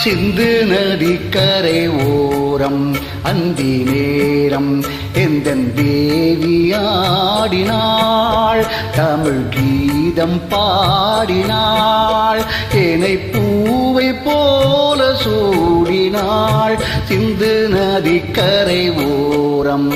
சிந்து நதிக்கரை ஓரம் அந்தி நேரம் எந்தன் தேவியாடினாள், தமிழ் கீதம் பாடினாள், என்னை பூவை போல சூடினாள். சிந்து நதிக்கரை ஓரம்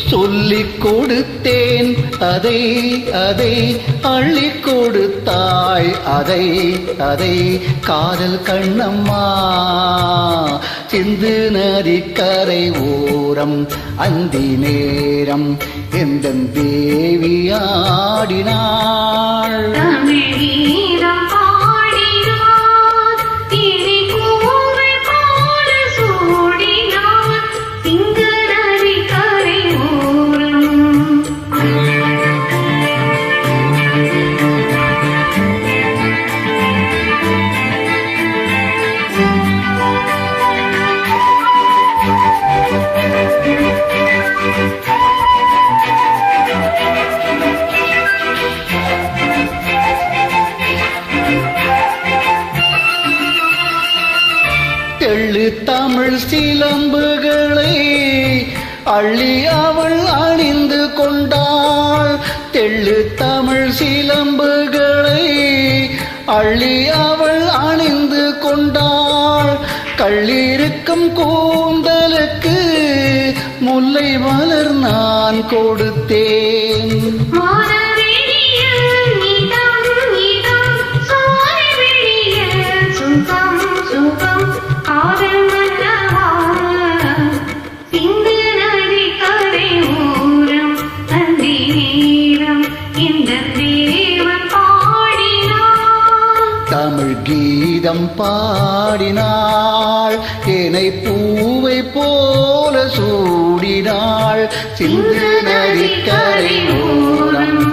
சொல்லிக் கொடுத்தேன் அதை அதை அள்ளிக் கொடுத்தாய் அதை அதை காதல் கண்ணம்மா. சிந்து நதிக்கரை ஓரம் அந்தி நேரம் எந்தன் தேவியாடினாள். தெள்ளு தமிழ் சிலம்புகளை அள்ளி அவள் அணிந்து கொண்டாள். தெள்ளு தமிழ் சிலம்புகளை அள்ளி அவள் அணிந்து கொண்டாள். கள்ளிருக்கும் கூந்தலுக்கு முல்லை மலர் நான் கொடுத்தேன். தமிழ் கீதம் பாடினாள், என்னை பூவை போல சூடினாள். சிந்து நதிக்கரை ஓரம்